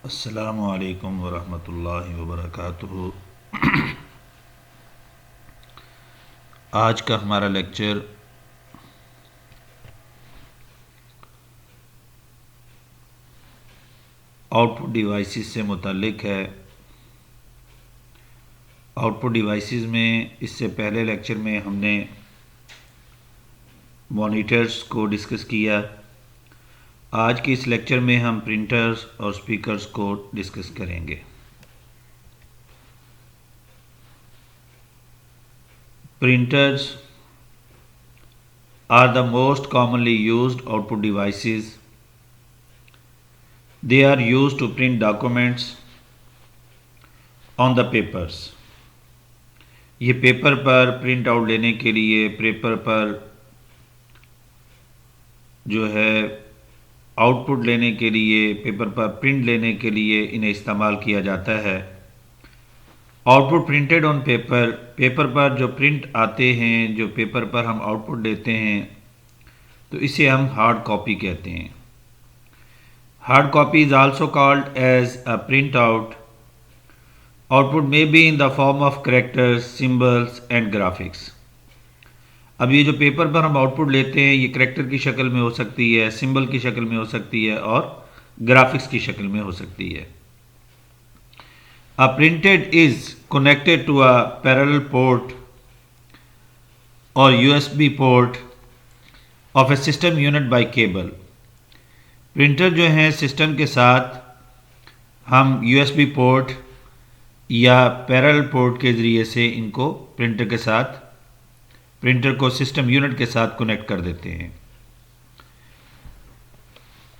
अस्सलामु अलैकुम वरहमतुल्लाहि वबरकातुहू। आज का हमारा लेक्चर आउटपुट डिवाइसेस से मुताल्लिक है। आउटपुट डिवाइसेस में इससे पहले लेक्चर में हमने मॉनिटर्स को डिस्कस किया। आज के इस लेक्चर में हम प्रिंटर्स और स्पीकर्स को डिस्कस करेंगे। Printers are the most commonly used output devices. They are used to print documents on the papers. ये पेपर पर प्रिंट आउट लेने के लिए, पेपर पर जो है आउटपुट लेने के लिए, पेपर पर प्रिंट लेने के लिए इन्हें इस्तेमाल किया जाता है। Output printed on paper, paper पर जो प्रिंट आते हैं, जो पेपर पर हम आउटपुट देते हैं, तो इसे हम हार्ड कॉपी कहते हैं। Hard copy is also called as a print out. Output में be in the form of characters, symbols and graphics. अब ये जो पेपर पर हम आउटपुट लेते हैं, ये कैरेक्टर की शक्ल में हो सकती है, सिंबल की शक्ल में हो सकती है और ग्राफिक्स की शक्ल में हो सकती है। A printed is connected to a parallel port or USB port of a system unit by cable. Printer जो है सिस्टम के साथ हम USB पोर्ट या पैरेलल पोर्ट के ज़रिए से इनको प्रिंटर को सिस्टम यूनिट के साथ कनेक्ट कर देते हैं।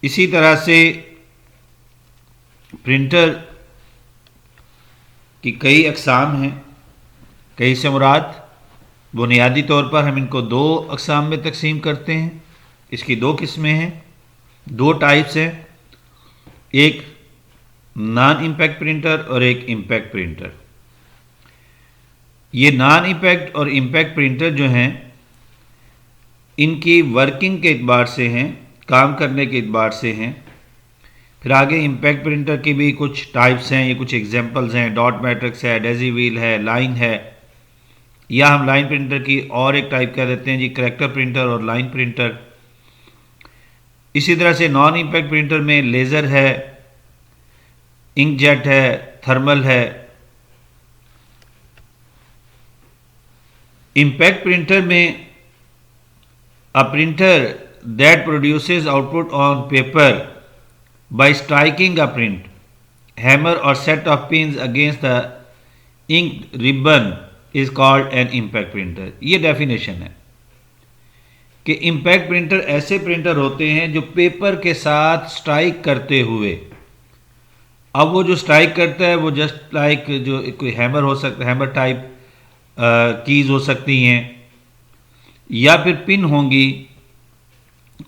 इसी तरह से प्रिंटर की कई अक़साम हैं। कई से मुराद बुनियादी तौर पर हम इनको दो अक़साम में तकसीम करते हैं। इसकी दो किस्में हैं, दो टाइप्स हैं, एक नॉन इम्पैक्ट प्रिंटर और एक इम्पैक्ट प्रिंटर। ये नॉन इम्पैक्ट और इम्पैक्ट प्रिंटर जो हैं, इनकी वर्किंग के एतबार से हैं, काम करने के एतबार से हैं। फिर आगे इम्पैक्ट प्रिंटर की भी कुछ टाइप्स हैं, ये कुछ एग्जांपल्स हैं। डॉट मैट्रिक्स है, डेजी व्हील है, लाइन है, या हम लाइन प्रिंटर की और एक टाइप कह देते हैं जी करैक्टर प्रिंटर और लाइन प्रिंटर। इसी तरह से नॉन इम्पैक्ट प्रिंटर में लेज़र है, इंकजेट है, थर्मल है। इम्पैक्ट प्रिंटर में a printer that produces output on paper by striking a print hammer or set of pins against the ink ribbon is called an impact printer। ये definition है कि impact printer ऐसे printer होते हैं जो paper के साथ स्ट्राइक करते हुए, अब वो जो स्ट्राइक करता है वो जस्ट लाइक जो कोई हैमर हो सकता है, हैमर टाइप कीज़ हो सकती हैं या फिर पिन होंगी।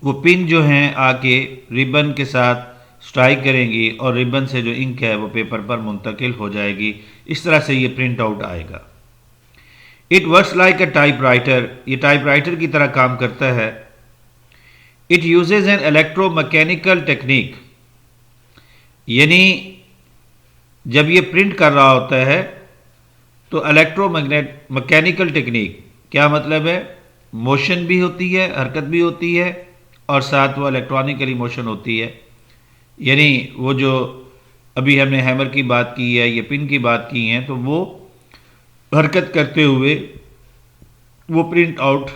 वो पिन जो हैं आके रिबन के साथ स्ट्राइक करेंगी और रिबन से जो इंक है वो पेपर पर मुंतकिल हो जाएगी। इस तरह से ये प्रिंट आउट आएगा। It works like a typewriter, ये टाइपराइटर की तरह काम करता है। It uses an electromechanical technique, यानी जब ये प्रिंट कर रहा होता है तो मैकेनिकल टेक्निक, क्या मतलब है, मोशन भी होती है, हरकत भी होती है और साथ वो इलेक्ट्रॉनिकली मोशन होती है। यानी वो जो अभी हमने हैमर की बात की है, ये पिन की बात की हैं, तो वो हरकत करते हुए वो प्रिंट आउट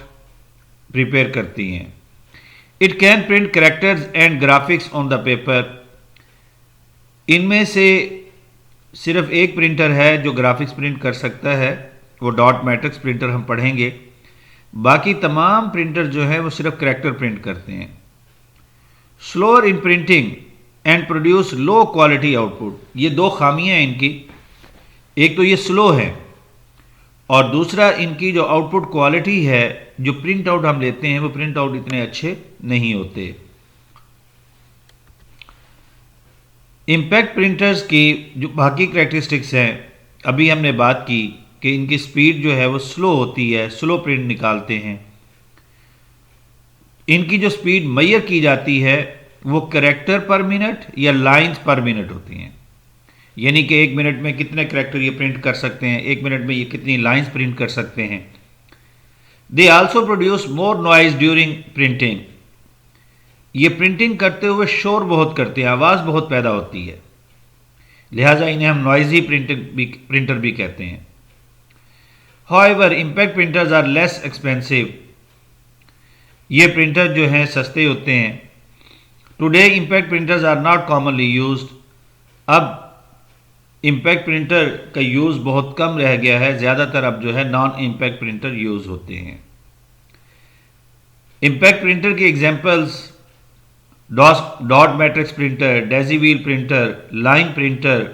प्रिपेयर करती हैं। It can print characters and graphics on the paper. इनमें से सिर्फ एक प्रिंटर है जो ग्राफिक्स प्रिंट कर सकता है, वो डॉट मैट्रिक्स प्रिंटर हम पढ़ेंगे। बाकी तमाम प्रिंटर जो है वो सिर्फ कैरेक्टर प्रिंट करते हैं। Slower in printing and produce low quality output. ये दो खामियां हैं इनकी, एक तो ये स्लो है और दूसरा इनकी जो आउटपुट क्वालिटी है, जो प्रिंट आउट हम लेते हैं वो प्रिंट आउट इतने अच्छे नहीं होते। इम्पैक्ट प्रिंटर्स की जो बाकी करैक्टरिस्टिक्स हैं, अभी हमने बात की कि इनकी स्पीड जो है वो स्लो होती है, स्लो प्रिंट निकालते हैं। इनकी जो स्पीड मैयर की जाती है वो कैरेक्टर पर मिनट या लाइंस पर मिनट होती हैं, यानी कि 1 मिनट में कितने कैरेक्टर ये प्रिंट कर सकते हैं, 1 मिनट में ये कितनी लाइंस प्रिंट कर सकते हैं। They also produce more noise during printing. ये प्रिंटिंग करते हुए शोर बहुत करते हैं, आवाज़ बहुत पैदा होती है, लिहाजा इन्हें हम नॉइजी प्रिंटर भी कहते हैं। However, impact printers are less expensive. ये प्रिंटर जो हैं सस्ते होते हैं। Today, impact printers are not commonly used. अब इम्पैक्ट प्रिंटर का यूज़ बहुत कम रह गया है, ज़्यादातर अब जो है नॉन इम्पैक्ट प्रिंटर यूज़ होते हैं। इम्पैक्ट प्रिंटर की examples dot matrix printer, Daisy wheel printer, line printer,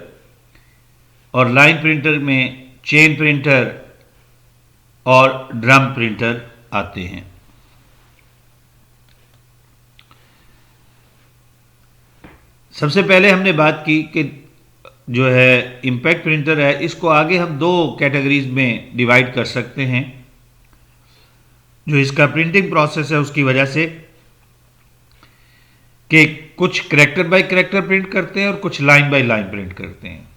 और लाइन प्रिंटर में चेन प्रिंटर और ड्रम प्रिंटर आते हैं। सबसे पहले हमने बात की कि जो है इम्पैक्ट प्रिंटर है, इसको आगे हम 2 कैटेगरीज में डिवाइड कर सकते हैं। जो इसका प्रिंटिंग प्रोसेस है उसकी वजह से कि कुछ कैरेक्टर बाय कैरेक्टर प्रिंट करते हैं और कुछ लाइन बाय लाइन प्रिंट करते हैं,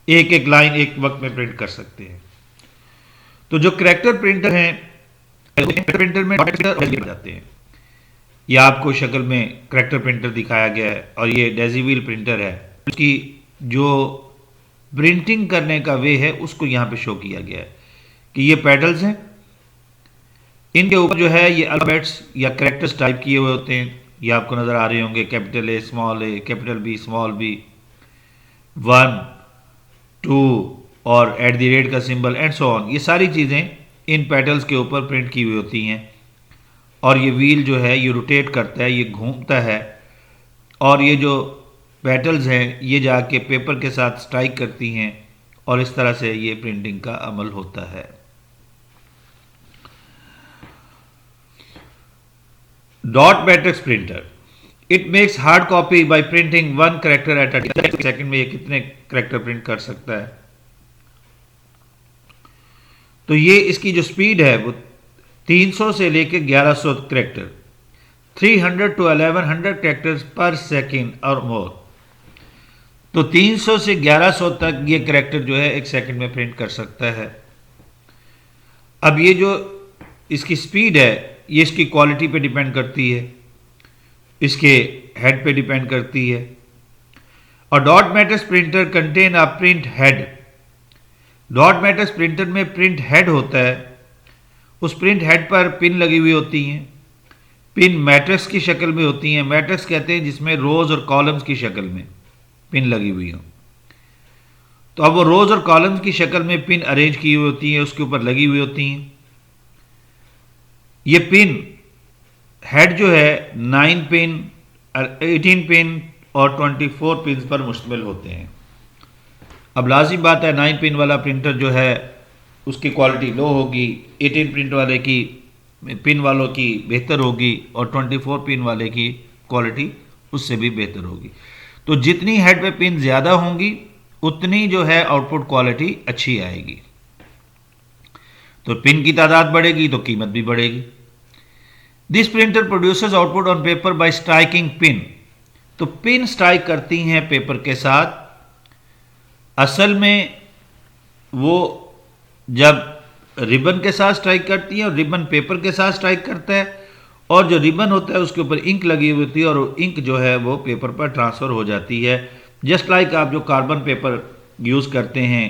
एक एक लाइन एक वक्त में प्रिंट कर सकते हैं। तो जो कैरेक्टर प्रिंटर हैं, प्रिंटर में जाते हैं, यह आपको शक्ल में कैरेक्टर प्रिंटर दिखाया गया है, और ये डेजी व्हील प्रिंटर है, उसकी जो प्रिंटिंग करने का वे है उसको यहाँ पे शो किया गया है कि ये पैडल्स हैं, इनके ऊपर जो है ये अल्फाबेट्स या कैरेक्टर्स टाइप किए हुए होते हैं। ये आपको नज़र आ रहे होंगे, capital A, capital B, small B, 1, 2 और @ का सिंबल एंड सो ऑन। ये सारी चीज़ें इन पैडल्स के ऊपर प्रिंट की हुई होती हैं, और ये व्हील जो है ये रोटेट करता है, ये घूमता है, और ये जो पैडल्स हैं ये जाके पेपर के साथ स्ट्राइक करती हैं, और इस तरह से ये प्रिंटिंग का अमल होता है। Dot matrix printer, it makes hard copy bye printing 1 character at a time. Second में ये कितने कैरेक्टर प्रिंट कर सकता है? तो ये इसकी जो स्पीड है वो 300 से लेकर 1100 कैरेक्टर, 300 to 1100 कैरेक्टर्स पर सेकंड और मोर। तो 300 से 1100 तक ये कैरेक्टर जो है 1 सेकंड में प्रिंट कर सकता है। अब ये जो इसकी स्पीड है ये इसकी क्वालिटी पे डिपेंड करती है, इसके हेड पे डिपेंड करती है। और dot matrix printer contain a print head. Dot matrix printer में प्रिंट हेड होता है, उस प्रिंट हेड पर पिन लगी हुई होती हैं। पिन मैट्रिक्स की शक्ल में होती हैं। मैट्रिक्स कहते हैं जिसमें रोज और कॉलम्स की शक्ल में पिन लगी हुई हो। तो अब वो रोज और कॉलम्स की शक्ल में पिन अरेंज की हुई होती हैं, उसके ऊपर लगी हुई होती हैं। ये पिन हेड जो है 9 पिन, 18 पिन और 24 पिन पर मुश्तमिल होते हैं। अब लाजिम बात है 9 पिन वाला प्रिंटर जो है उसकी क्वालिटी लो होगी, 18 पिन वाले की पिन वालों की बेहतर होगी, और 24 पिन वाले की क्वालिटी उससे भी बेहतर होगी। तो जितनी हेड पे पिन ज़्यादा होंगी उतनी जो है आउटपुट क्वालिटी अच्छी आएगी। तो पिन की तादाद बढ़ेगी तो कीमत भी बढ़ेगी। This printer produces output on paper bye striking pin. तो पिन स्ट्राइक करती हैं पेपर के साथ। असल में वो जब रिबन के साथ स्ट्राइक करती है और रिबन पेपर के साथ स्ट्राइक करता है, और जो रिबन होता है उसके ऊपर इंक लगी हुई होती है, और वो इंक जो है वो पेपर पर ट्रांसफ़र हो जाती है। जस्ट लाइक आप जो कार्बन पेपर यूज़ करते हैं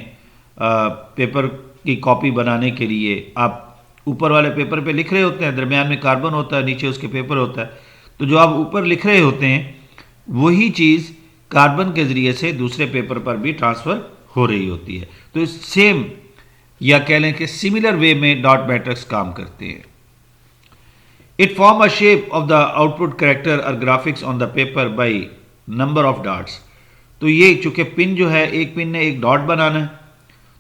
पेपर की कॉपी बनाने के लिए, आप ऊपर वाले पेपर पे लिख रहे होते हैं, दरमियान में कार्बन होता है, नीचे उसके पेपर होता है। तो जो आप ऊपर लिख रहे होते हैं वही चीज़ कार्बन के ज़रिए से दूसरे पेपर पर भी ट्रांसफ़र हो रही होती है। तो इस सेम या कह लें कि सिमिलर वे में डॉट मैट्रिक्स काम करते हैं। It form a shape of the output character और graphics on the paper by number of dots. तो ये चूंकि पिन जो है, एक पिन ने एक डॉट बनाना है,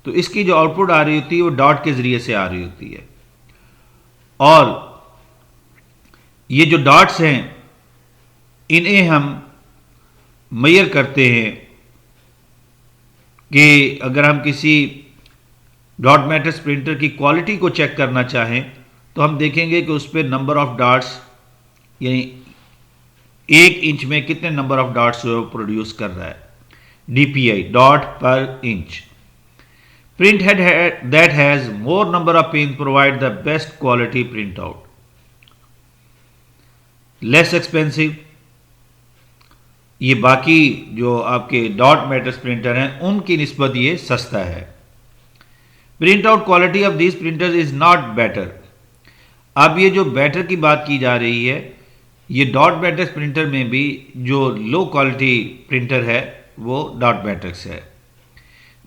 तो इसकी जो आउटपुट आ रही होती है वो डॉट के ज़रिए से आ रही होती है। और ये जो डॉट्स हैं इन्हें हम मेजर करते हैं कि अगर हम किसी डॉट मैट्रिक्स प्रिंटर की क्वालिटी को चेक करना चाहें तो हम देखेंगे कि उस पर नंबर ऑफ डॉट्स यानी एक इंच में कितने नंबर ऑफ डॉट्स जो प्रोड्यूस कर रहा है, DPI, dot per inch. Printhead that has more number of pins provide the best quality printout. Less expensive. ये बाकी जो आपके डॉट मैट्रिक्स प्रिंटर हैं उनकी निस्बत ये सस्ता है. Print out quality of this printer is not better. अब ये जो बेटर की बात की जा रही है, ये डॉट मैट्रिक्स प्रिंटर में भी जो लो क्वालिटी प्रिंटर है वो डॉट मैट्रिक्स है.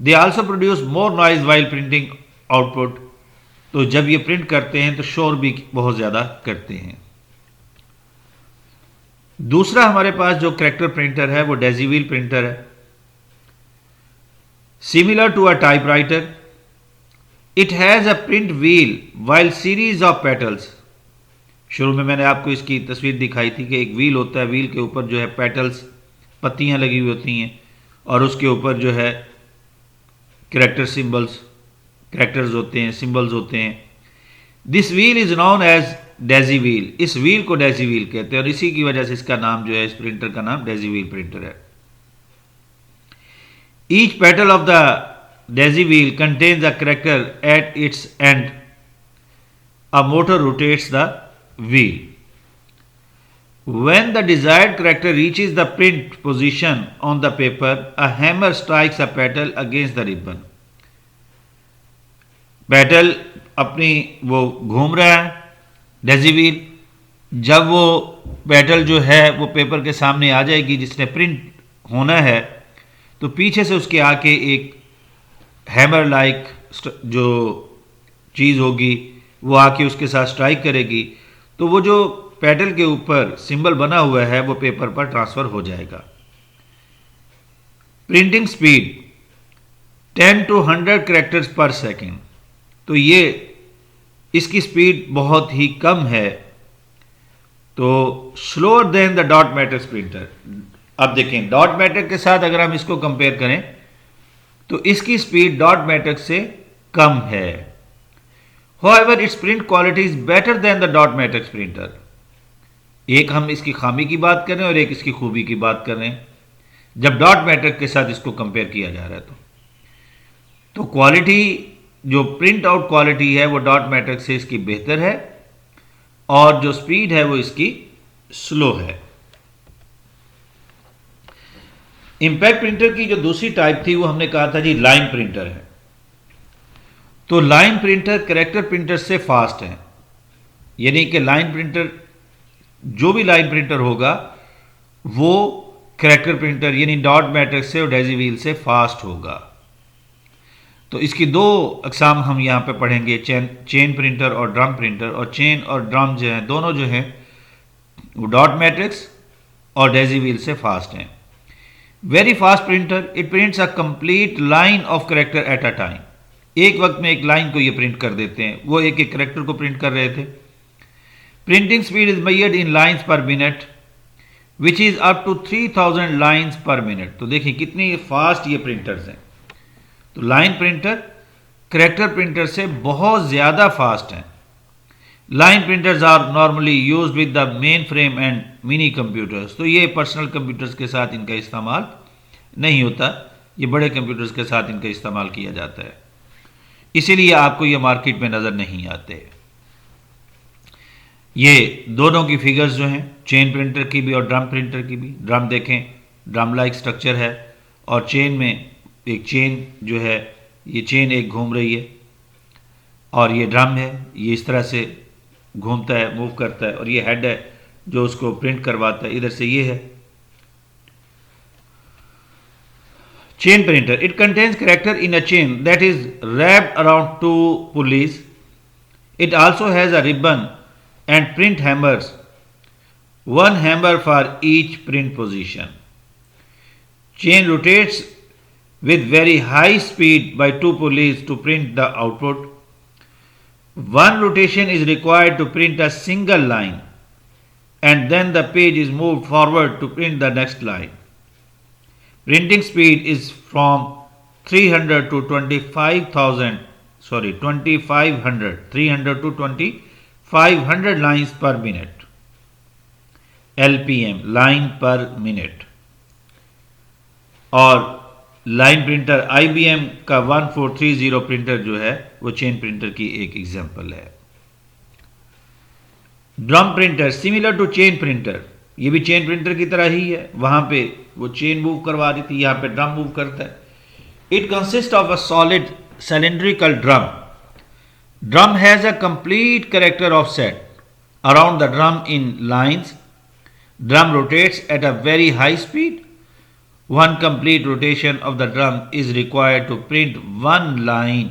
They also produce more noise while printing output. तो जब ये प्रिंट करते हैं तो शोर भी बहुत ज़्यादा करते हैं. दूसरा हमारे पास जो करैक्टर प्रिंटर है वो डेजीव्हील प्रिंटर है. Similar to a typewriter, it has a print wheel while series of petals. शुरू में मैंने आपको इसकी तस्वीर दिखाई थी कि एक व्हील होता है, व्हील के ऊपर जो है पेटल्स, पत्तियां लगी हुई होती हैं और उसके ऊपर जो है करैक्टर्स होते हैं, सिंबल्स होते हैं. This wheel is known as daisy wheel. इस व्हील को डेजी व्हील कहते हैं और इसी की वजह से इसका नाम जो है, इस प्रिंटर का नाम डेजी व्हील प्रिंटर है. Each petal of the Daisy wheel contains a character at its and. A motor rotates the wheel. When the desired character reaches the print position on the paper, a hammer strikes a petal against the ribbon. Petal अपनी वो घूम रहा है Daisy wheel. जब वो petal जो है वो पेपर के सामने आ जाएगी जिसने प्रिंट होना है, तो पीछे से उसके आके एक हैमर लाइक जो चीज़ होगी वो आके उसके साथ स्ट्राइक करेगी. तो वो जो पेटल के ऊपर सिंबल बना हुआ है वो पेपर पर ट्रांसफर हो जाएगा. प्रिंटिंग स्पीड 10 to 100 कैरेक्टर्स पर सेकेंड. तो ये इसकी स्पीड बहुत ही कम है. तो slower then the dot matrix printer. अब देखें डॉट मैट्रिक्स के साथ अगर हम इसको कंपेयर करें तो इसकी स्पीड डॉट मैट्रिक्स से कम है. However, its print quality is better than the dot matrix printer. एक हम इसकी खामी की बात कर रहे हैं और एक इसकी खूबी की बात कर रहे हैं. जब डॉट मैट्रिक्स के साथ इसको कंपेयर किया जा रहा है तो क्वालिटी, जो प्रिंट आउट क्वालिटी है वो डॉट मैट्रिक्स से इसकी बेहतर है और जो स्पीड है वो इसकी स्लो है. इंपैक्ट प्रिंटर की जो दूसरी टाइप थी वो हमने कहा था जी लाइन प्रिंटर है. तो लाइन प्रिंटर कैरेक्टर प्रिंटर से फास्ट है. यानी कि लाइन प्रिंटर, जो भी लाइन प्रिंटर होगा वो कैरेक्टर प्रिंटर यानी डॉट मैट्रिक्स से और डेजी व्हील से फास्ट होगा. तो इसकी दो अकसाम हम यहाँ पे पढ़ेंगे, चेन प्रिंटर और ड्रम प्रिंटर. और चेन और ड्रम जो हैं दोनों जो हैं वो डॉट मैट्रिक्स और डेजी व्हील से फास्ट हैं. Very fast printer, it prints a complete line of character at a time. एक वक्त में एक लाइन को ये प्रिंट कर देते हैं. वो एक एक कैरेक्टर को प्रिंट कर रहे थे. Printing speed is measured in lines per minute which is up to 3000 lines per minute. तो देखिए कितनी फास्ट ये प्रिंटर्स हैं. तो लाइन प्रिंटर कैरेक्टर प्रिंटर से बहुत ज़्यादा फास्ट हैं. Line printers are normally use with the mainframe and mini computers. तो ये पर्सनल कंप्यूटर्स के साथ इनका इस्तेमाल नहीं होता, ये बड़े कंप्यूटर्स के साथ इनका इस्तेमाल किया जाता है. इसीलिए आपको ये मार्केट में नज़र नहीं आते. ये दोनों की फिगर्स जो हैं, चेन प्रिंटर की भी और ड्रम प्रिंटर की भी. ड्रम देखें, ड्रम लाइक स्ट्रक्चर है और चेन में एक चेन जो है, ये चेन एक घूम रही है और ये ड्रम है, ये इस तरह से घूमता है, मूव करता है और ये हेड है जो उसको प्रिंट करवाता है. इधर से ये है chain printer. It contains character in a chain that is wrapped around two pulleys. It also has a ribbon and print hammers, one hammer for each print position. Chain rotates with very high speed by two pulleys to print the output. One rotation is required to print a single line and then the page is moved forward to print the next line. Printing speed is from 300 to 2500 300 to 2500 lines per minute. LPM, line पर minute. और line printer IBM का 1430 printer जो है वो chain printer की एक example है। Drum printer similar to chain printer, ये भी चेन प्रिंटर की तरह ही है, वहां पे वो चेन मूव करवा रही थी, यहां पे ड्रम मूव करता है। It consist of a solid cylindrical drum. Drum has a complete character offset around the drum in lines. Drum rotates at a very high speed. One complete rotation of the drum is required to print one line.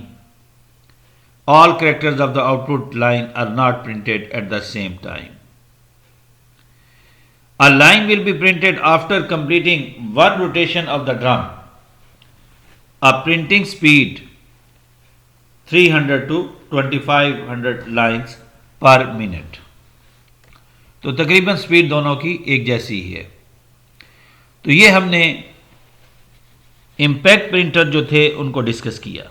All characters of the output line are not printed at the same time. A line will be printed after completing one rotation of the drum. A printing speed 300 to 2500 lines पर minute. तो तकरीबन speed दोनों की एक जैसी ही है। तो ये हमने इम्पैक्ट प्रिंटर जो थे उनको डिस्कस किया।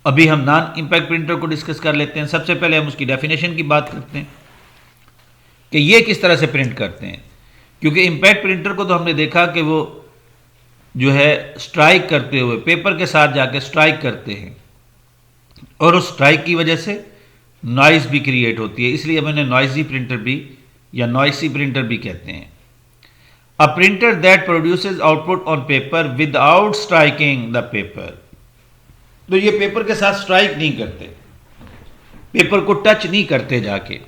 अभी हम नॉन इम्पैक्ट प्रिंटर को डिस्कस कर लेते हैं। सबसे पहले हम उसकी डेफिनेशन की बात करते हैं कि ये किस तरह से प्रिंट करते हैं, क्योंकि इम्पैक्ट प्रिंटर को तो हमने देखा कि वो जो है स्ट्राइक करते हुए पेपर के साथ जाके स्ट्राइक करते हैं और उस स्ट्राइक की वजह से नॉइज भी क्रिएट होती है, इसलिए हम इन्हें नॉइजी प्रिंटर भी या नॉइसी प्रिंटर भी कहते हैं। A printer that produces output on paper without striking the paper, तो ये पेपर के साथ स्ट्राइक नहीं करते, पेपर को टच नहीं करते जाके,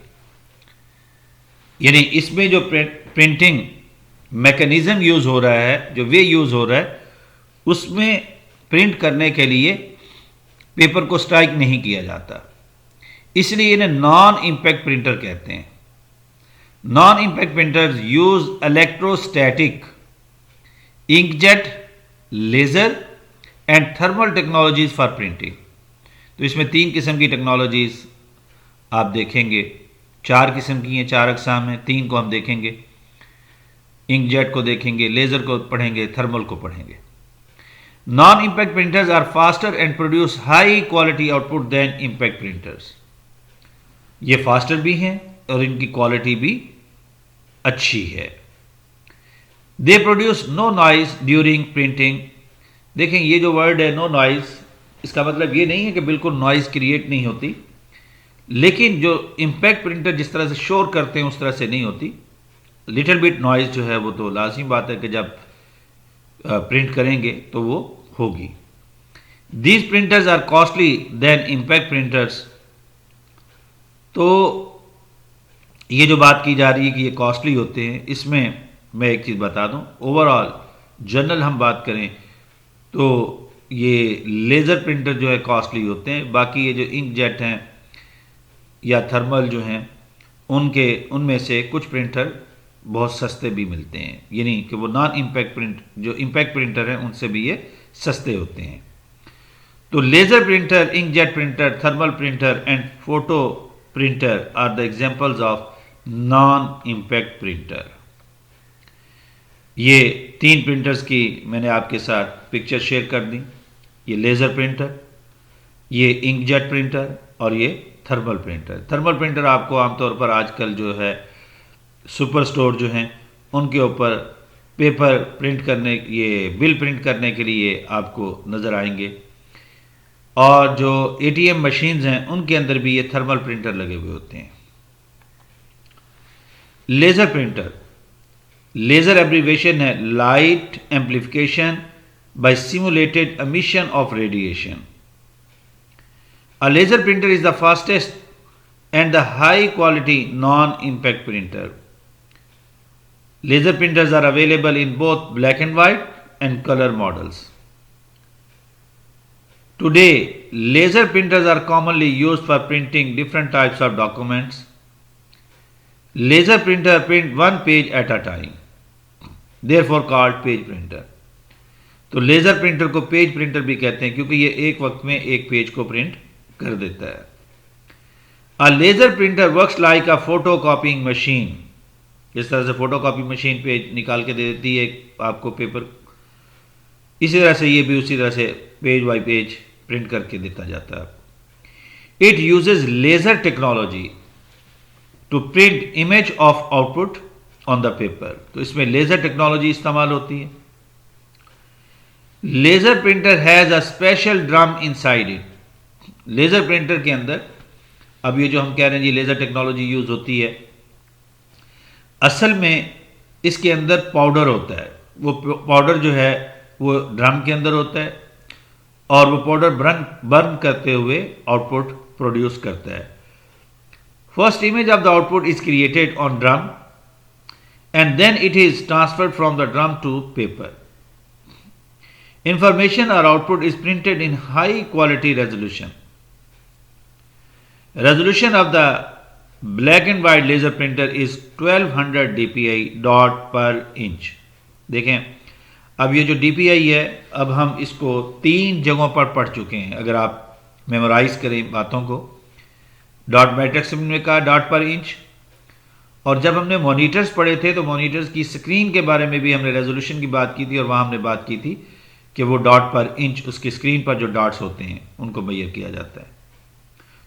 यानी इसमें जो प्रिंटिंग मैकेनिज्म यूज हो रहा है, जो वे यूज हो रहा है, उसमें प्रिंट करने के लिए पेपर को स्ट्राइक नहीं किया जाता, इसलिए इन्हें नॉन इम्पैक्ट प्रिंटर कहते हैं। Non impact printers use electrostatic, inkjet, laser and thermal technologies for printing. तो इसमें 3 किस्म की टेक्नोलॉजीज आप देखेंगे, 4 किस्म की हैं, 4 अकसाम हैं, 3 को हम देखेंगे, इंकजेट को देखेंगे, लेजर को पढ़ेंगे, थर्मल को पढ़ेंगे। Non impact printers are faster and produce high quality output than impact printers. ये फास्टर भी हैं और इनकी क्वालिटी भी अच्छी है। They produce no noise during printing. देखें ये जो वर्ड है नो नॉइज, इसका मतलब ये नहीं है कि बिल्कुल नॉइज क्रिएट नहीं होती, लेकिन जो इम्पैक्ट प्रिंटर जिस तरह से शोर करते हैं उस तरह से नहीं होती। लिटिल बिट नॉइज जो है वो तो लाजमी बात है कि जब प्रिंट करेंगे तो वो होगी। These printers are costly than impact printers. तो ये जो बात की जा रही है कि ये कॉस्टली होते हैं, इसमें मैं एक चीज़ बता दूं, ओवरऑल जनरल हम बात करें तो ये लेज़र प्रिंटर जो है कॉस्टली होते हैं, बाकी ये जो इंकजेट हैं या थर्मल जो हैं उनमें से कुछ प्रिंटर बहुत सस्ते भी मिलते हैं, यानी कि वो नॉन इम्पैक्ट प्रिंट जो इम्पैक्ट प्रिंटर हैं उनसे भी ये सस्ते होते हैं। तो laser printer, inkjet printer, thermal printer and photo printer are the examples of non impact printer. ये 3 प्रिंटर्स की मैंने आपके साथ पिक्चर शेयर कर दी। ये लेज़र प्रिंटर, ये इंकजेट प्रिंटर और ये थर्मल प्रिंटर। थर्मल प्रिंटर आपको आमतौर पर आजकल जो है सुपर स्टोर जो हैं उनके ऊपर पेपर प्रिंट करने, ये बिल प्रिंट करने के लिए आपको नज़र आएंगे, और जो ATM मशीन्स हैं उनके अंदर भी ये थर्मल प्रिंटर लगे हुए होते हैं। लेज़र प्रिंटर, लेज़र एब्रीवेशन है light amplification by simulated emission of radiation. A laser printer is the fastest and the high quality non impact printer. Laser printers are available in both black and white and color models. Today, laser printers are commonly used for printing different types of documents. Laser printer print one page at a time, therefore called page printer. तो laser printer को page printer भी कहते हैं क्योंकि ये एक वक्त में एक पेज को प्रिंट कर देता है। A laser printer works like a photocopying machine. जिस तरह से फोटोकॉपी मशीन पेज निकाल के दे देती है आपको पेपर, इसी तरह से ये भी उसी तरह से पेज बाय पेज प्रिंट करके देता जाता है। It uses laser technology to print image of output on the paper. तो इसमें लेज़र टेक्नोलॉजी इस्तेमाल होती है। Laser printer has a special drum inside it. Laser printer के अंदर, अब ये जो हम कह रहे हैं जी लेज़र टेक्नोलॉजी यूज़ होती है, असल में इसके अंदर पाउडर होता है। वो पाउडर जो है वो ड्रम के अंदर होता है और वो पाउडर बर्न करते हुए आउटपुट प्रोड्यूस करता है। First image of the output is created on drum and then it is transferred from the drum to paper. Information or output is printed in high quality resolution. Resolution of the black and white laser printer is 1200 dpi dot per inch. देखें, अब ये जो dpi है, अब हम इसको 3 जगहों पर पढ़ चुके हैं। अगर आप मेमोराइज करें बातों को, डॉट मैट्रिक्स में कहा डॉट पर इंच, और जब हमने मॉनिटर्स पढ़े थे तो मॉनिटर्स की स्क्रीन के बारे में भी हमने रेजोल्यूशन की बात की थी, और वहाँ हमने बात की थी कि वो डॉट पर इंच, उसकी स्क्रीन पर जो डॉट्स होते हैं उनको मेजर किया जाता है।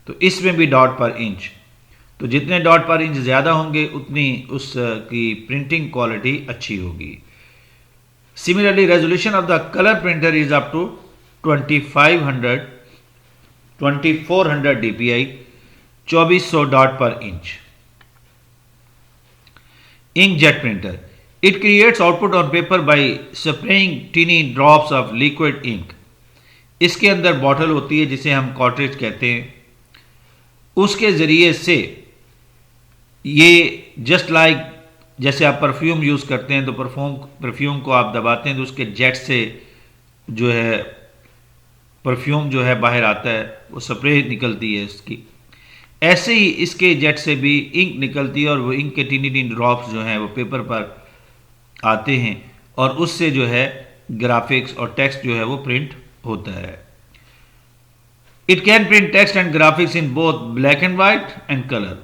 तो इसमें भी डॉट पर इंच, तो जितने डॉट पर इंच ज़्यादा होंगे उतनी उसकी प्रिंटिंग क्वालिटी अच्छी होगी। Similarly resolution of the colour printer is up to 2400 dpi, 2400 dot per inch. Inkjet printer. It creates output on paper by spraying teeny drops of liquid ink. इसके अंदर bottle होती है जिसे हम कॉर्ट्रिज कहते हैं, उसके ज़रिए से ये जस्ट लाइक जैसे आप परफ्यूम यूज़ करते हैं तो परफ्यूम को आप दबाते हैं तो उसके जेट से जो है परफ्यूम जो है बाहर आता है, वो स्प्रे निकलती है इसकी। ऐसे ही इसके जेट से भी इंक निकलती है और वो इंक के टीनी टीनी ड्रॉप्स जो हैं वो पेपर पर आते हैं और उससे जो है ग्राफिक्स और टेक्स्ट जो है वो प्रिंट होता है। It can print text and graphics in both black and white and colour.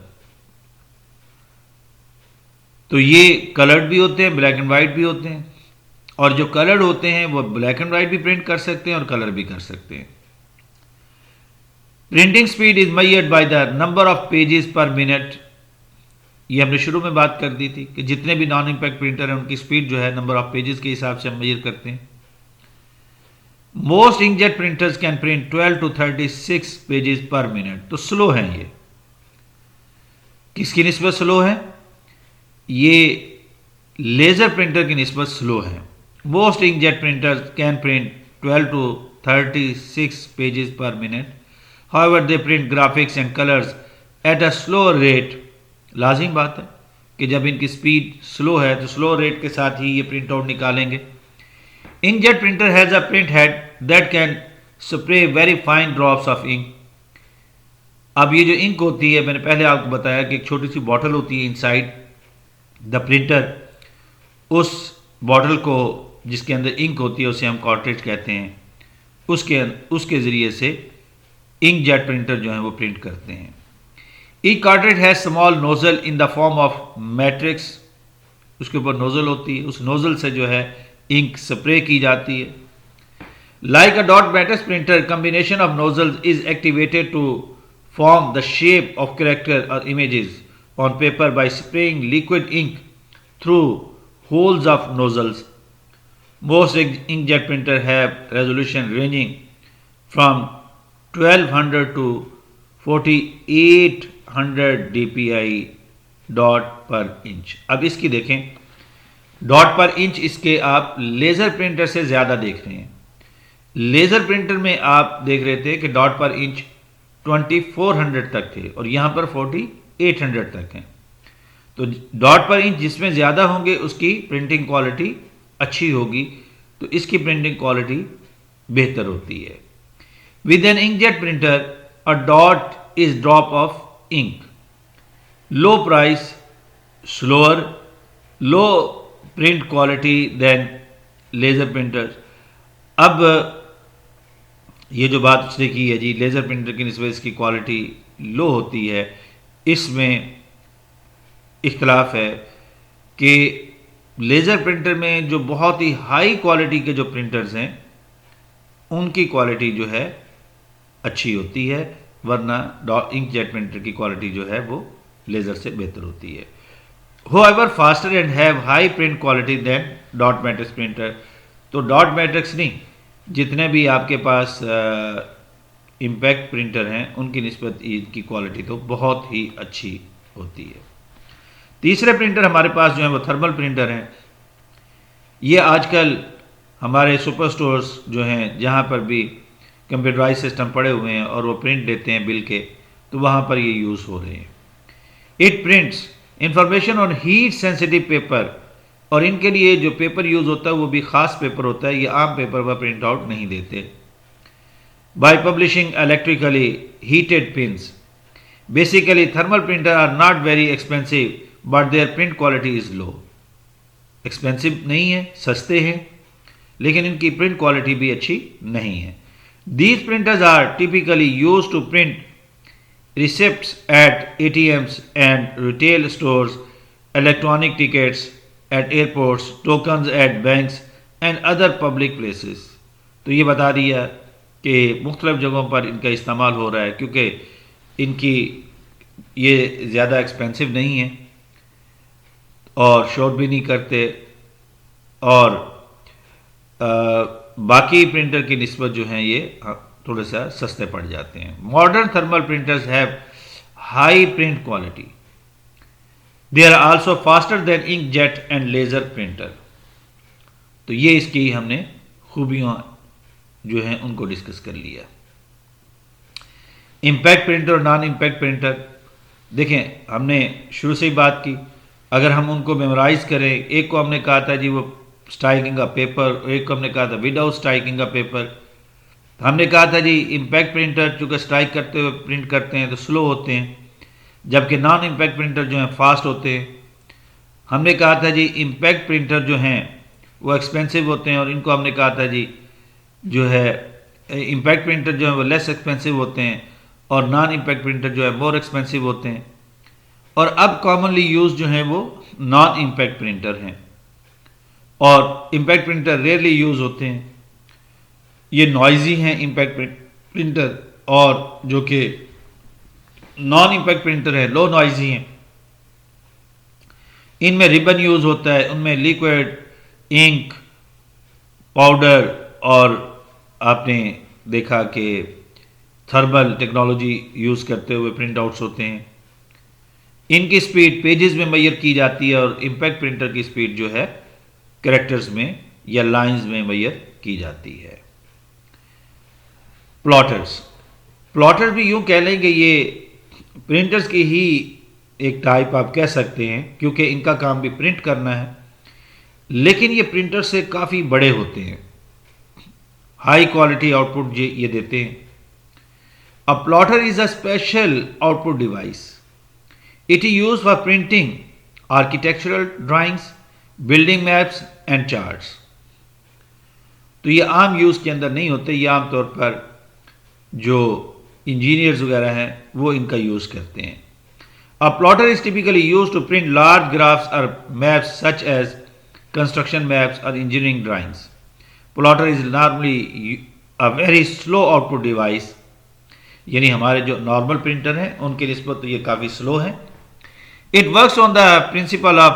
तो ये कलर्ड भी होते हैं, ब्लैक एंड वाइट भी होते हैं, और जो कलर्ड होते हैं वो ब्लैक एंड वाइट भी प्रिंट कर सकते हैं और कलर भी कर सकते हैं। Printing speed is measured by the number of pages पर मिनट। ये हमने शुरू में बात कर दी थी कि जितने भी नॉन इंपैक्ट प्रिंटर हैं उनकी स्पीड जो है नंबर ऑफ पेजेस के हिसाब से हम मेजर करते हैं। Most inkjet printers can print 12 to 36 pages पर मिनट। तो स्लो हैं ये, किसकी निस्बत स्लो है? ये लेजर प्रिंटर की निस्बत स्लो है। Most inkjet printers can print 12 to 36 pages पर minute. However, they print graphics and colors at a slower rate. लाजिम बात है कि जब इनकी स्पीड स्लो है तो स्लो रेट के साथ ही ये प्रिंट आउट निकालेंगे। Inkjet printer has a print head that can spray very fine drops of ink. अब ये जो इंक होती है, मैंने पहले आपको बताया कि एक छोटी सी बॉटल होती है इनसाइड द प्रिंटर, उस बॉटल को जिसके अंदर इंक होती है उसे हम कार्ट्रिज कहते हैं, उसके ज़रिए से इंकजेट प्रिंटर जो है वो प्रिंट करते हैं। ई cartridge has small nozzle in the form of matrix. उसके ऊपर नोजल होती है, उस नोजल से जो है इंक स्प्रे की जाती है। Like a dot matrix printer, combination of nozzles is activated to form the shape of character और images on paper by spraying liquid ink through holes of nozzles. Most inkjet printer have resolution ranging from 1200 to 4800 dpi dot per inch. अब इसकी देखें, dot per inch इसके आप laser printer से ज़्यादा देख रहे हैं। लेज़र प्रिंटर में आप देख रहे थे कि डॉट पर इंच 2400 तक थे और यहाँ पर 4800 तक हैं। तो डॉट पर इंच जिसमें ज़्यादा होंगे उसकी प्रिंटिंग क्वालिटी अच्छी होगी, तो इसकी प्रिंटिंग क्वालिटी बेहतर होती है। With an inkjet printer, a dot is drop of ink. Low price, slower, low print quality than laser printers. अब ये जो बात उसने की है जी, लेज़र प्रिंटर की निस्बत इसकी क्वालिटी लो होती है, इसमें इख्तलाफ है कि लेज़र प्रिंटर में जो बहुत ही हाई क्वालिटी के जो प्रिंटर्स हैं उनकी क्वालिटी जो है अच्छी होती है, वरना इंकजेट प्रिंटर की क्वालिटी जो है वो लेज़र से बेहतर होती है। however faster and have high print quality than dot matrix printer. तो डॉट मैट्रिक्स नहीं, जितने भी आपके पास इम्पैक्ट प्रिंटर हैं उनकी निस्बत इनकी क्वालिटी तो बहुत ही अच्छी होती है। तीसरे प्रिंटर हमारे पास जो है वो थर्मल प्रिंटर हैं। ये आजकल हमारे सुपर स्टोर्स जो हैं जहाँ पर भी कंप्यूटराइज सिस्टम पड़े हुए हैं और वो प्रिंट देते हैं बिल के, तो वहाँ पर ये यूज़ हो रहे हैं। It prints information on heat sensitive paper, और इनके लिए जो पेपर यूज़ होता है वो भी ख़ास पेपर होता है, ये आम पेपर पर प्रिंट आउट नहीं देते। By publishing electrically heated pins, basically thermal printer are not very expensive but their print quality is low. Expensive नहीं है, सस्ते हैं, लेकिन इनकी प्रिंट क्वालिटी भी अच्छी नहीं है। These printers are typically use to print receipts at ATMs and retail stores, electronic tickets at airports, tokens at banks and other public places। तो ये बता दिया कि मुख्तलिफ़ जगहों पर इनका इस्तेमाल हो रहा है, क्योंकि इनकी ये ज़्यादा एक्सपेंसिव नहीं है और शॉर्ट भी नहीं करते, और बाकी प्रिंटर की निस्बत जो हैं ये थोड़े सा सस्ते पड़ जाते हैं। Modern thermal printers have high print quality, they are also faster than inkjet and laser printer. तो ये इसकी हमने खूबियां जो हैं उनको डिस्कस कर लिया। इम्पैक्ट प्रिंटर और नॉन इम्पैक्ट प्रिंटर, देखें हमने शुरू से ही बात की, अगर हम उनको मेमोराइज करें, एक को हमने कहा था जी वो स्ट्राइकिंग का पेपर, एक को हमने कहा था विदाउट स्ट्राइकिंग का पेपर। हमने कहा था जी इम्पैक्ट प्रिंटर चूँकि स्ट्राइक करते हुए प्रिंट करते हैं तो स्लो होते हैं, जबकि नॉन इम्पैक्ट प्रिंटर जो हैं फास्ट होते हैं। हमने कहा था जी इम्पैक्ट प्रिंटर जो हैं वो एक्सपेंसिव होते हैं, और इनको हमने कहा था जी जो है इम्पैक्ट प्रिंटर जो है वो लेस एक्सपेंसिव होते हैं, और नॉन इम्पैक्ट प्रिंटर जो है मोर एक्सपेंसिव होते हैं। और अब कॉमनली यूज जो हैं वो नॉन इम्पैक्ट प्रिंटर हैं, और इम्पैक्ट प्रिंटर रेयरली यूज होते हैं। ये नॉइजी हैं इम्पैक्ट प्रिंटर, और जो कि नॉन इम्पैक्ट प्रिंटर है लो नॉइजी हैं। इनमें रिबन यूज होता है, उनमें लिक्विड इंक पाउडर, और आपने देखा कि थर्मल टेक्नोलॉजी यूज करते हुए प्रिंट आउट्स होते हैं। इनकी स्पीड पेजेस में मैयर की जाती है, और इम्पैक्ट प्रिंटर की स्पीड जो है कैरेक्टर्स में या लाइंस में मैयर की जाती है। प्लॉटर्स भी यूं कह लेंगे ये प्रिंटर्स की ही एक टाइप आप कह सकते हैं, क्योंकि इनका काम भी प्रिंट करना है, लेकिन ये प्रिंटर से काफ़ी बड़े होते हैं, हाई क्वालिटी आउटपुट ये देते हैं। A plotter is a special output device, it is use for printing architectural drawings, building maps and charts. तो ये आम यूज़ के अंदर नहीं होते, ये आम तौर पर जो इंजीनियर्स वगैरह हैं वो इनका यूज़ करते हैं। A plotter is typically use to print large graphs और maps such as construction maps और engineering drawings. Plotter is normally a very slow output device, यानी हमारे जो नॉर्मल प्रिंटर हैं उनकी निस्बत तो ये काफ़ी स्लो है। It works on the principle of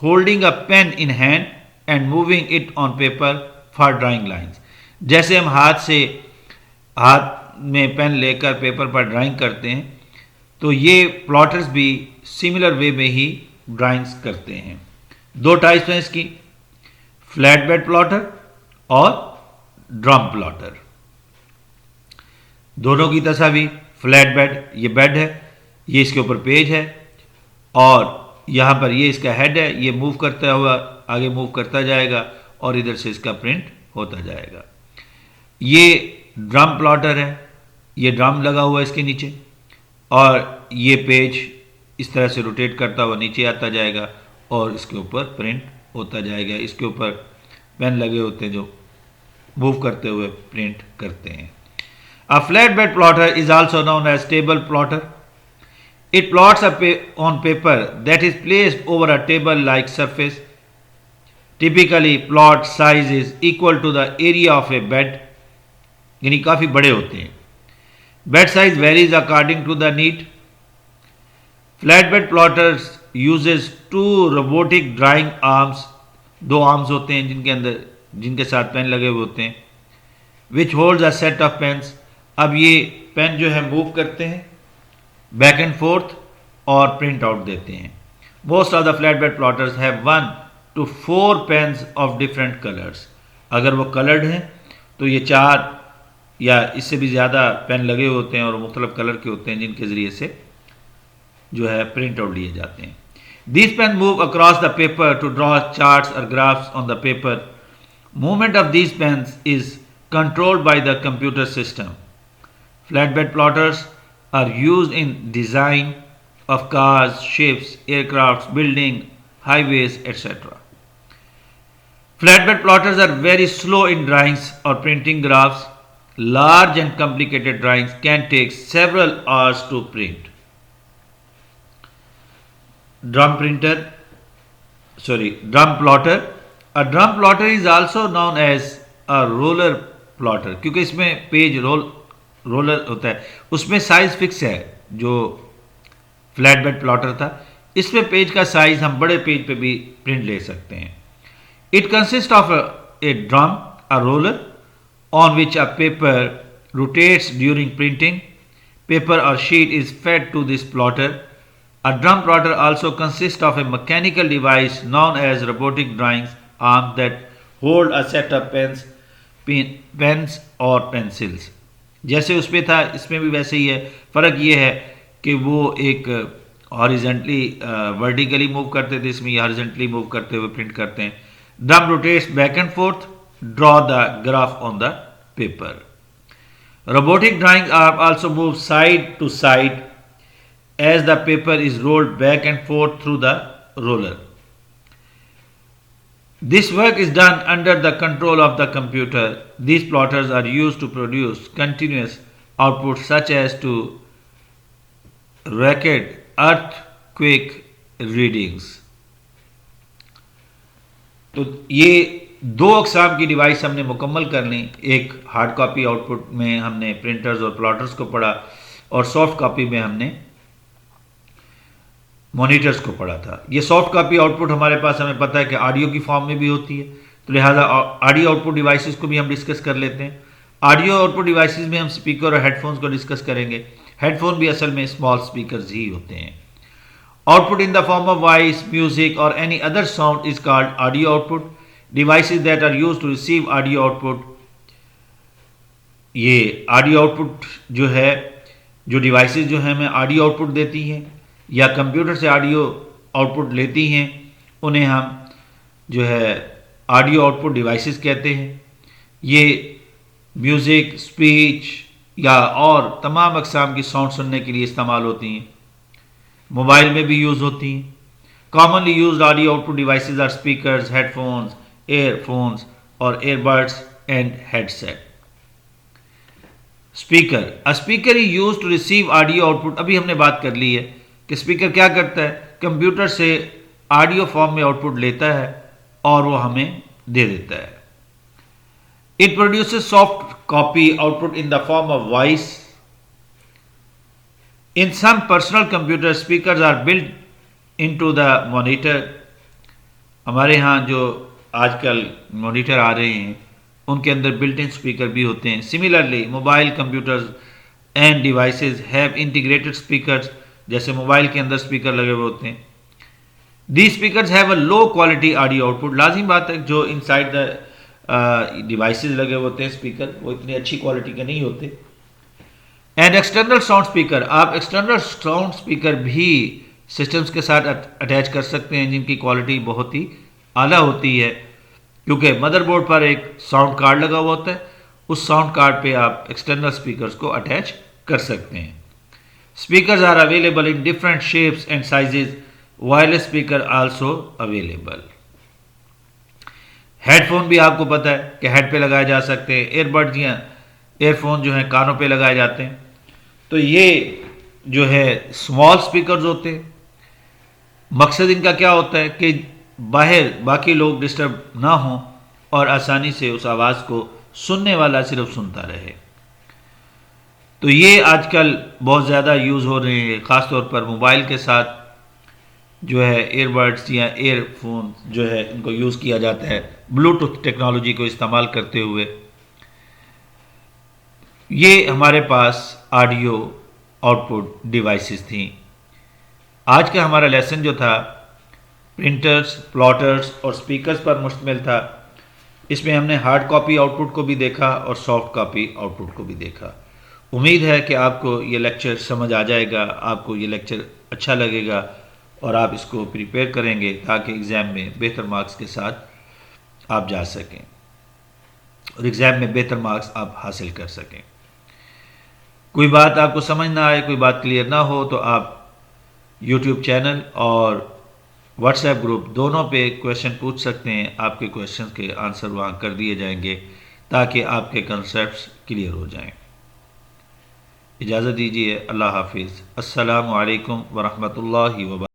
holding a pain in hand and moving it on paper for drawing lines. जैसे हम हाथ में पेन लेकर पेपर पर ड्राइंग करते हैं, तो ये प्लॉटर्स भी सिमिलर वे में ही ड्राइंग्स करते हैं। दो टाइप्स हैं इसकी, फ्लैट बेड प्लॉटर और ड्रम प्लॉटर। दोनों की तस्वीर, फ्लैट बेड ये बेड है, ये इसके ऊपर पेज है, और यहाँ पर ये इसका हेड है, ये मूव करता हुआ आगे मूव करता जाएगा और इधर से इसका प्रिंट होता जाएगा। ये ड्रम प्लॉटर है, ये ड्रम लगा हुआ है इसके नीचे, और ये पेज इस तरह से रोटेट करता हुआ नीचे आता जाएगा और इसके ऊपर प्रिंट होता जाएगा। इसके ऊपर पेन लगे होते हैं जो मूव करते हुए प्रिंट करते हैं। A flatbed plotter is also known as table plotter. It plots on paper that is placed over a table like surface. Typically plot size is equal to the area of a bed, यानी काफ़ी बड़े होते हैं। Bed size varies according to the need. Flatbed plotters uses two robotic drawing arms, दो arms होते हैं जिनके साथ पेन लगे हुए होते हैं, which holds a set of pens. अब ये पेन जो है मूव करते हैं बैक एंड फोर्थ और प्रिंट आउट देते हैं। Most of the flatbed plotters have 1 to 4 pens of different colours. अगर वो कलर्ड हैं तो ये 4 या इससे भी ज़्यादा पेन लगे होते हैं और मुख्तलिफ कलर के होते हैं जिनके ज़रिए से जो है प्रिंट आउट लिए जाते हैं। These pens move across the paper to draw charts or graphs on the paper. Movement of these pens is controlled by the computer system. Flatbed plotters are used in design of cars, ships, aircrafts, building, highways, etc. Flatbed plotters are very slow in drawings or printing graphs. Large and complicated drawings can take several hours to print. Drum plotter. A drum plotter is also known as a roller plotter, क्योंकि इसमें page roller होता है, उसमें size fix है। जो flat bed plotter था इसमें page का साइज हम बड़े पेज पे भी प्रिंट ले सकते हैं। It consist of A drum, a roller on which a paper rotates during printing. Paper or sheet is fed to this plotter. A drum plotter also consists of a mechanical device known as robotic drawing arm that hold a set of pens or pencils. जैसे उस पर था इसमें भी वैसे ही है। फ़र्क ये है कि वो एक हॉरिजेंटली वर्टिकली मूव करते थे, इसमें हॉरिजेंटली मूव करते हुए प्रिंट करते हैं। Drum rotates back and fourth, draw the graph on the paper. Robotic drawing arm also moves side to side as the paper is rolled back and forth through the roller. This work is done under the control of the computer. These plotters are used to produce continuous outputs such as to record earthquake readings. तो ये दो अक़साम की device हमने मुकम्मल कर ली। एक hard copy output में हमने प्रिंटर्स और प्लॉटर्स को पढ़ा और सॉफ्ट कॉपी में हमने मॉनिटर्स को पढ़ा था। ये सॉफ्ट कॉपी आउटपुट हमारे पास हमें पता है कि ऑडियो की फॉर्म में भी होती है, तो लिहाजा ऑडियो आउटपुट डिवाइसेस को भी हम डिस्कस कर लेते हैं। ऑडियो आउटपुट डिवाइसेस में हम स्पीकर और हेडफोन्स को डिस्कस करेंगे। हेडफोन भी असल में स्मॉल स्पीकर्स ही होते हैं। Output in the form of voice, music और any other sound is called audio output. Devices that are used to receive audio output, ये ऑडियो आउटपुट जो है, जो डिवाइसेस जो हैं हमें ऑडियो आउटपुट देती हैं या कंप्यूटर से ऑडियो आउटपुट लेती हैं, उन्हें हम जो है ऑडियो आउटपुट डिवाइसेस कहते हैं। ये म्यूज़िक, स्पीच या और तमाम अक़साम की साउंड सुनने के लिए इस्तेमाल होती हैं। मोबाइल में भी यूज़ होती हैं। Commonly used audio output devices are speakers, headphones, earphones or earbuds and headset. Speaker. A speaker is used to receive audio output. अभी हमने बात कर ली है कि स्पीकर क्या करता है, कंप्यूटर से ऑडियो फॉर्म में आउटपुट लेता है और वो हमें दे देता है। It produces soft copy output in the form of voice. In some personal computers, speakers are built into the monitor. हमारे यहाँ जो आजकल मॉनिटर आ रहे हैं उनके अंदर बिल्ट इन स्पीकर भी होते हैं। Similarly mobile computers end devices have integrated speakers, जैसे मोबाइल के अंदर स्पीकर लगे हुए होते हैं। These speakers have a low quality audio output. लाजिम बात है जो इनसाइड द डिवाइसेस लगे हुए होते हैं स्पीकर, वो इतनी अच्छी क्वालिटी के नहीं होते। एंड एक्सटर्नल साउंड स्पीकर, आप एक्सटर्नल साउंड स्पीकर भी सिस्टम्स के साथ अटैच कर सकते हैं जिनकी क्वालिटी बहुत ही आला होती है, क्योंकि मदरबोर्ड पर एक साउंड कार्ड लगा हुआ होता है। उस साउंड कार्ड पे आप एक्सटर्नल स्पीकर्स को अटैच कर सकते हैं। Speakers are available in different shapes and sizes. Wireless speaker also available. Headphone भी आपको पता है कि हेड पे लगाए जा सकते हैं। एयरबड्स या एयरफोन जो है कानों पे लगाए जाते हैं। तो ये जो है स्मॉल स्पीकर्स होते हैं। मकसद इनका क्या होता है कि बाहर बाकी लोग डिस्टर्ब ना हों और आसानी से उस आवाज़ को सुनने वाला सिर्फ सुनता रहे। तो ये आजकल बहुत ज़्यादा यूज़ हो रहे हैं, ख़ास तौर पर मोबाइल के साथ जो है एयरबड्स या एयरफोन जो है इनको यूज़ किया जाता है ब्लूटूथ टेक्नोलॉजी को इस्तेमाल करते हुए। ये हमारे पास ऑडियो आउटपुट डिवाइसेस थी। आज का हमारा लेसन जो था प्रिंटर्स, प्लॉटर्स और स्पीकर्स पर मुश्तमिल था। इसमें हमने हार्ड कॉपी आउटपुट को भी देखा और सॉफ्ट कॉपी आउटपुट को भी देखा। उम्मीद है कि आपको ये लेक्चर समझ आ जाएगा, आपको ये लेक्चर अच्छा लगेगा और आप इसको प्रिपेयर करेंगे ताकि एग्ज़ाम में बेहतर मार्क्स के साथ आप जा सकें और एग्ज़ाम में बेहतर मार्क्स आप हासिल कर सकें। कोई बात आपको समझ ना आए, कोई बात क्लियर ना हो तो आप यूट्यूब चैनल और व्हाट्सएप ग्रुप दोनों पे क्वेश्चन पूछ सकते हैं। आपके क्वेश्चन के आंसर वहाँ कर दिए जाएंगे ताकि आपके कंसेप्ट्स क्लियर हो जाएं। इजाज़त दीजिए। अल्लाह हाफिज़। अस्सलामु अलैकुम वरहमतुल्लाहि वबरकातुहू।